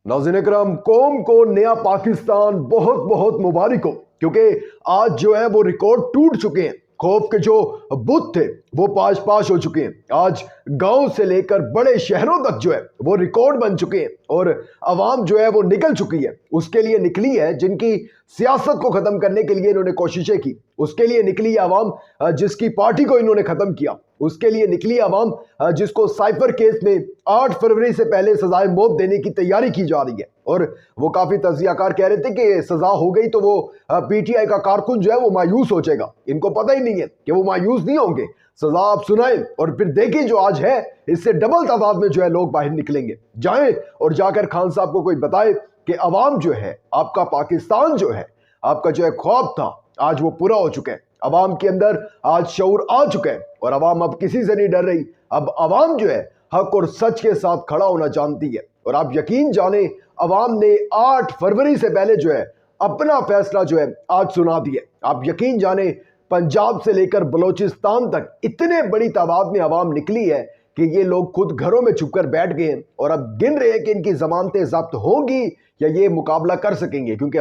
नाज़रीन करम, कौम को नया पाकिस्तान बहुत बहुत मुबारक हो, क्योंकि आज जो है वो रिकॉर्ड टूट चुके हैं। खौफ के जो बुत थे वो पाश पाश हो चुके हैं। आज गांव से लेकर बड़े शहरों तक जो है वो रिकॉर्ड बन चुके हैं और अवाम जो है वो निकल चुकी है। उसके लिए निकली है जिनकी सियासत को खत्म करने के लिए इन्होंने कोशिशें की, उसके लिए निकली है अवाम जिसकी पार्टी को इन्होंने खत्म किया, उसके लिए निकली अवाम जिसको साइफर केस में 8 फरवरी से पहले सजाए मौत देने की तैयारी की जा रही है। और वो काफी तजियाकार कह रहे थे कि सजा हो गई तो वो पीटीआई का कारकुन जो है वो मायूस हो जाएगा। इनको पता ही नहीं है कि वो मायूस नहीं होंगे। सजा आप सुनाएं और फिर देखें जो आज है इससे डबल तादाद में जो है लोग बाहर निकलेंगे। जाएं और जाकर खान साहब को कोई बताए कि अवाम जो है, आपका पाकिस्तान जो है, आपका जो है ख्वाब था, आज वो पूरा हो चुका है। अवाम के अंदर आज शऊर आ चुका है और अवाम अब किसी से नहीं डर रही। अब अवाम जो है हक और सच के साथ खड़ा होना जानती है। और आप यकीन जाने अवाम ने 8 फरवरी से पहले जो है अपना फैसला जो है आज सुना दिया। आप यकीन जाने पंजाब से लेकर बलोचिस्तान तक इतने बड़ी तादाद में अवाम निकली है कि ये लोग खुद घरों में छुपकर बैठ गए हैं और अब गिन रहे हैं कि इनकी जमानतें जब्त होंगी या ये मुकाबला कर सकेंगे, क्योंकि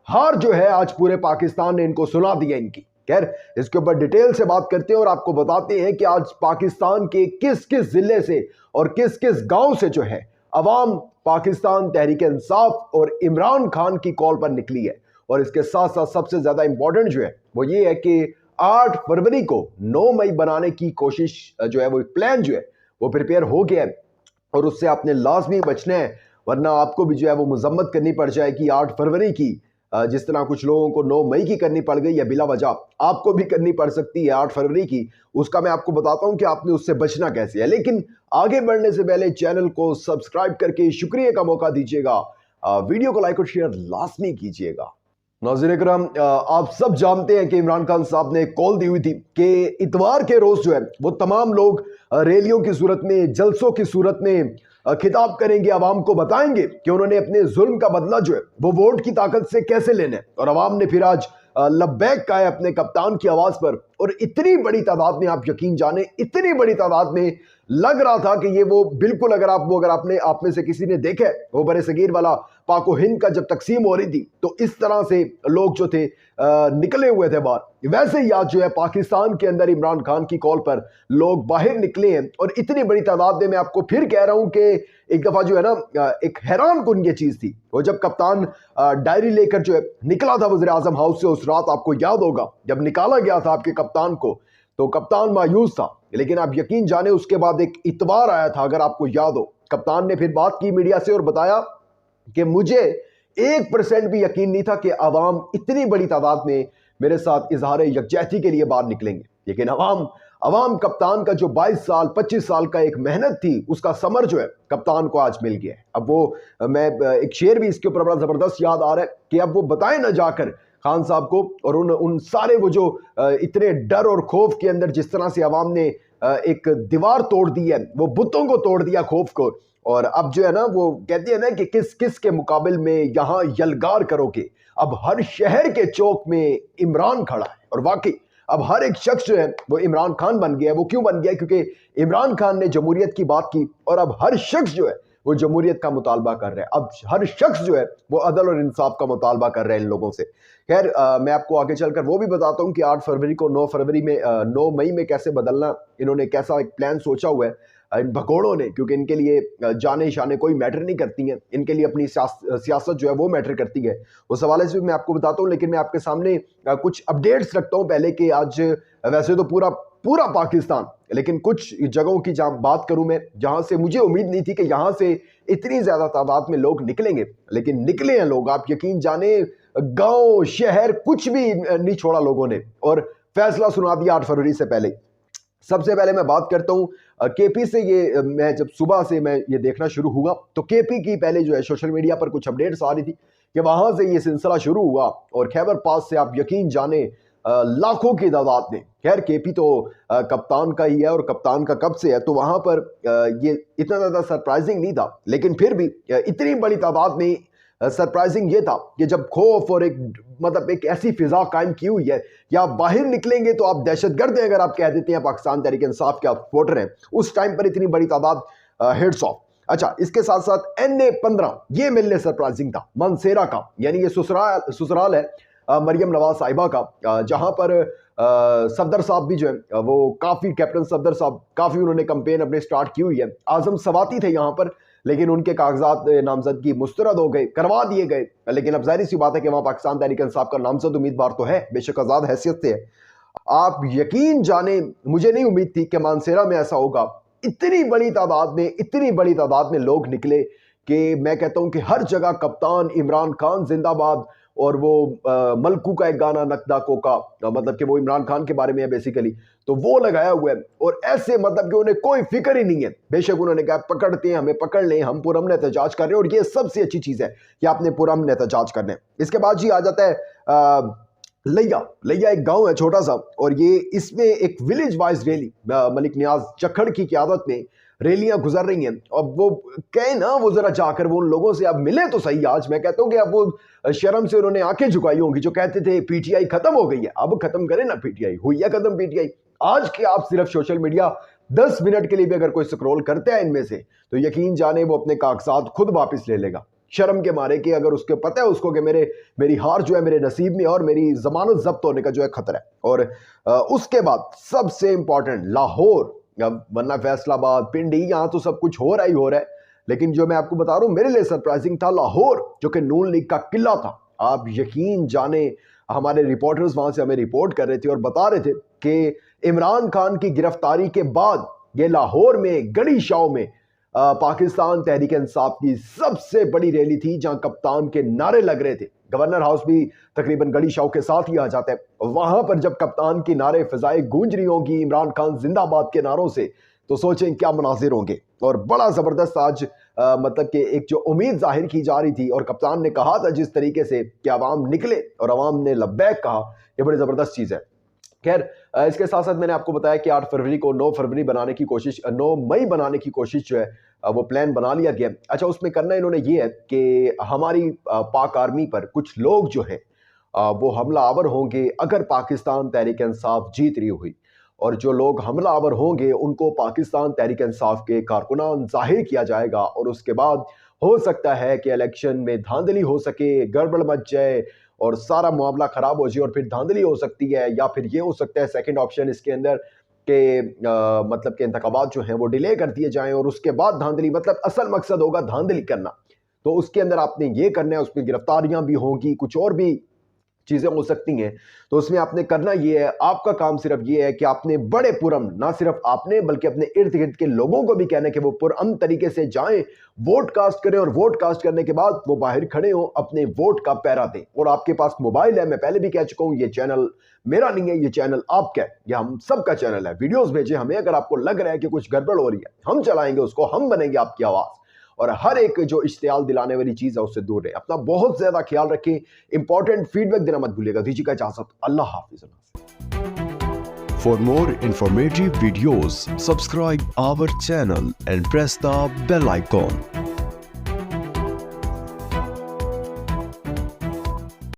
हार जो है आज पूरे पाकिस्तान ने इनको सुना दिया इनकी। खैर, इसके ऊपर डिटेल से बात करते हैं और आपको बताते हैं कि आज पाकिस्तान के किस किस जिले से और किस किस गांव से जो है अवाम पाकिस्तान तहरीक इंसाफ और इमरान खान की कॉल पर निकली है। और इसके साथ साथ सबसे ज्यादा इंपॉर्टेंट जो है वो ये है कि 8 फरवरी को 9 मई बनाने की कोशिश जो है वो प्लान जो है वो प्रिपेयर हो गया है और उससे आपने लाजमी बचना है, वरना आपको भी जो है वो मजम्मत करनी पड़ जाएगी 8 फरवरी की। जिस तरह कुछ लोगों को 9 मई की करनी पड़ गई या बिला वजह आपको भी करनी पड़ सकती है 8 फरवरी की। उसका मैं आपको बताता हूं कि आपने उससे बचना कैसे है। लेकिन आगे बढ़ने से पहले चैनल को सब्सक्राइब करके शुक्रिया का मौका दीजिएगा, वीडियो को लाइक और शेयर लाजमी कीजिएगा। नाज़रीन करम, आप सब जानते हैं कि इमरान खान साहब ने कॉल दी हुई थी कि इतवार के रोज जो है वो तमाम लोग रैलियों की सूरत में, जलसों की सूरत में खिताब करेंगे, अवाम को बताएंगे कि उन्होंने अपने जुल्म का बदला जो है वो वोट की ताकत से कैसे लेना है। और अवाम ने फिर आज लब्बैक कहा है अपने कप्तान की आवाज पर। और इतनी बड़ी तादाद में, आप यकीन जाने इतनी बड़ी तादाद में लग रहा था कि ये वो बिल्कुल अगर आपने आप में से किसी ने देखा है वो बरे सगीर वाला पाको हिंद का जब तकसीम हो रही थी तो इस तरह से लोग जो थे निकले हुए थे बाहर, वैसे ही आज जो है पाकिस्तान के अंदर इमरान खान की कॉल पर लोग बाहर निकले हैं और इतनी बड़ी तादाद में। मैं आपको फिर कह रहा हूं कि एक दफा जो है ना एक हैरान कुन ये चीज थी, वो जब कप्तान डायरी लेकर जो है निकला था वज़ीर आज़म हाउस से उस रात, आपको याद होगा जब निकाला गया था आपके कप्तान को तो कप्तान मायूस था। लेकिन आप यकीन जाने उसके बाद एक इतवार आया था, अगर आपको याद हो, कप्तान ने फिर बात की मीडिया से और बताया कि मुझे 1% भी यकीन नहीं था कि अवाम इतनी बड़ी तादाद में मेरे साथ इजहार यकजहती के लिए बाहर निकलेंगे। लेकिन अवाम कप्तान का जो 22 साल 25 साल का एक मेहनत थी उसका समर जो है कप्तान को आज मिल गया है। अब वो मैं एक शेर भी इसके ऊपर बड़ा जबरदस्त याद आ रहा है कि अब वो बताए ना जाकर खान साहब को और उन सारे वो जो इतने डर और खौफ के अंदर जिस तरह से अवाम ने एक दीवार तोड़ दी है, वो बुतों को तोड़ दिया खौफ को। और अब जो है ना वो कहते हैं ना कि किस किस के मुकाबले में यहां यलगार करोगे। अब हर शहर के चौक में इमरान खड़ा है और वाकई अब हर एक शख्स जो है वो इमरान खान बन गया है। वो क्यों बन गया? क्योंकि इमरान खान ने जमहूरियत की बात की और अब हर शख्स जो है वो जमहूरियत का मुतालबा कर रहे हैं। अब हर शख्स जो है वो अदल और इंसाफ का मुतालबा कर रहे हैं इन लोगों से। खैर, मैं आपको आगे चलकर वो भी बताता हूँ कि 8 फरवरी को 9 मई में कैसे बदलना, इन्होंने कैसा एक प्लान सोचा हुआ है इन भगोड़ों ने, क्योंकि इनके लिए जाने शाने कोई मैटर नहीं करती हैं, इनके लिए अपनी सियासत जो है वो मैटर करती है। उस हवाले से भी मैं आपको बताता हूँ। लेकिन मैं आपके सामने कुछ अपडेट्स रखता हूँ पहले कि आज वैसे तो पूरा पाकिस्तान, लेकिन कुछ जगहों की जहाँ बात करूं मैं जहां से मुझे उम्मीद नहीं थी कि यहां से इतनी ज्यादा तादाद में लोग निकलेंगे, लेकिन निकले हैं लोग। आप यकीन जाने गांव शहर कुछ भी नहीं छोड़ा लोगों ने और फैसला सुना दिया 8 फरवरी से पहले। सबसे पहले मैं बात करता हूं केपी से। ये मैं जब सुबह से मैं ये देखना शुरू हुआ तो केपी की पहले जो है सोशल मीडिया पर कुछ अपडेट्स आ रही थी कि वहां से ये सिलसिला शुरू हुआ और खैबर पास से आप यकीन जाने लाखों की तादाद में। खैर, केपी तो कप्तान का ही है और कप्तान का कब से है तो वहां पर ये इतना ज्यादा सरप्राइजिंग नहीं था, लेकिन फिर भी इतनी बड़ी तादाद में सरप्राइजिंग ये था कि जब खौफ और एक ऐसी फिजा कायम की हुई है कि आप बाहर निकलेंगे तो आप दहशतगर्द हैं अगर आप कह देते हैं पाकिस्तान तहरीक इंसाफ के आप वोटर हैं, उस टाइम पर इतनी बड़ी तादाद हेड्स ऑफ। अच्छा, इसके साथ साथ NA-15 ये मेरे लिए सरप्राइजिंग था, मानसेरा का, यानी ये ससुराल है मरियम नवाज साहिबा का, जहां पर सफदर साहब भी जो है वो काफ़ी, कैप्टन सफदर साहब काफ़ी उन्होंने कैंपेन अपने स्टार्ट की हुई है। आजम सवाती थे यहाँ पर, लेकिन उनके कागजात नामजदगी मुस्तरद हो गए, करवा दिए गए। लेकिन अब जाहिर सी बात है कि वहाँ पाकिस्तान तहरीक इंसाफ का नामजद उम्मीदवार तो है, बेशक आज़ाद हैसियत से है। आप यकीन जाने, मुझे नहीं उम्मीद थी कि मानसेरा में ऐसा होगा। इतनी बड़ी तादाद में लोग निकले कि मैं कहता हूँ कि हर जगह कप्तान इमरान खान जिंदाबाद, और वो मलकू का एक गाना नकदा कोका, मतलब कि वो इमरान खान के बारे में है बेसिकली, तो वो लगाया हुआ है। और ऐसे मतलब कि उन्हें कोई फिक्र ही नहीं है। बेशक उन्होंने कहा पकड़ते हैं, हमें पकड़ लें, हम पुरअमन एहतजाज कर रहे हैं, और ये सबसे अच्छी चीज़ है कि आपने पुरअमन एहतजाज करना है। इसके बाद जी आ जाता है लैया एक गांव है छोटा सा, और ये इसमें एक विलेज वाइज रैली मलिक नियाज चक्खड़ की क़यादत में रैलियां गुजर रही हैं। अब वो कहे ना, वो जरा जाकर वो उन लोगों से अब मिले तो सही। आज मैं कहता हूँ कि अब वो शर्म से उन्होंने आंखें झुकाई होंगी जो कहते थे पीटीआई खत्म हो गई है। अब खत्म करें ना, पीटीआई हुई है खत्म। पीटीआई आज के आप सिर्फ सोशल मीडिया 10 मिनट के लिए भी अगर कोई स्क्रॉल करता है इनमें से, तो यकीन जाने वो अपने कागजात खुद वापस ले लेगा, शर्म के मारे कि अगर उसके पता है उसको कि मेरी हार जो है मेरे नसीब में, और मेरी जमानत जब्त होने का जो है खतरा है। और उसके बाद सबसे इंपॉर्टेंट लाहौर, वरना फैसलाबाद, पिंडी, यहाँ तो सब कुछ हो रहा है, लेकिन जो मैं आपको बता रहा हूँ मेरे लिए सरप्राइजिंग था लाहौर, जो कि नून लीग का किला था। आप यकीन जाने, हमारे रिपोर्टर्स वहां से हमें रिपोर्ट कर रहे थे और बता रहे थे कि इमरान खान की गिरफ्तारी के बाद ये लाहौर में गड़ी शाव में पाकिस्तान तहरीक इंसाफ की सबसे बड़ी रैली थी, जहां कप्तान के नारे लग रहे थे। गवर्नर हाउस भी तकरीबन गड़ी शाव के साथ ही आ जाता है। वहां पर जब कप्तान की नारे फिजाएं गूंज रही होंगी इमरान खान जिंदाबाद के नारों से, तो सोचें क्या मनाजिर होंगे। और बड़ा जबरदस्त आज मतलब कि एक जो उम्मीद जाहिर की जा रही थी, और कप्तान ने कहा था जिस तरीके से कि अवाम निकले और अवाम ने लब्बैक कहा, ये बड़ी जबरदस्त चीज है। खैर, इसके साथ साथ मैंने आपको बताया कि 8 फरवरी को 9 फरवरी बनाने की कोशिश, 9 मई बनाने की कोशिश जो है वो प्लान बना लिया गया। अच्छा, उसमें करना इन्होंने ये है कि हमारी पाक आर्मी पर कुछ लोग जो है वो हमला आवर होंगे अगर पाकिस्तान तहरीक इंसाफ जीत रही हुई, और जो लोग हमला आवर होंगे उनको पाकिस्तान तहरीक इंसाफ के कारकुनान जाहिर किया जाएगा। और उसके बाद हो सकता है कि इलेक्शन में धांधली हो सके, गड़बड़ मच जाए और सारा मामला खराब हो जाए, और फिर धांधली हो सकती है। या फिर ये हो सकता है सेकंड ऑप्शन इसके अंदर कि मतलब के इंतखाबात जो हैं वो डिले कर दिए जाएं, और उसके बाद धांधली, मतलब असल मकसद होगा धांधली करना। तो उसके अंदर आपने ये करना है, उसमें गिरफ्तारियां भी होंगी, कुछ और भी चीजें हो सकती हैं। तो उसमें आपने करना ये है, आपका काम सिर्फ ये है कि आपने बड़े पुरअमन, ना सिर्फ आपने बल्कि अपने इर्द गिर्द के लोगों को भी कहना है कि वो पुरअमन तरीके से जाएं, वोट कास्ट करें, और वोट कास्ट करने के बाद वो बाहर खड़े हों, अपने वोट का पहरा दें। और आपके पास मोबाइल है, मैं पहले भी कह चुका हूं, ये चैनल मेरा नहीं है, ये चैनल आपका है, ये हम सबका चैनल है। वीडियोस भेजें हमें अगर आपको लग रहा है कि कुछ गड़बड़ हो रही है, हम चलाएंगे उसको, हम बनेंगे आपकी आवाज, और हर एक जो इश्तियाल दिलाने वाली चीज है उससे दूर रहे। अपना बहुत ज्यादा ख्याल रखें, इंपॉर्टेंट फीडबैक देना मत भूलिएगा। दीजिएगा इजाजत, अल्लाह हाफिज। For more informative videos, subscribe our channel and press the bell icon.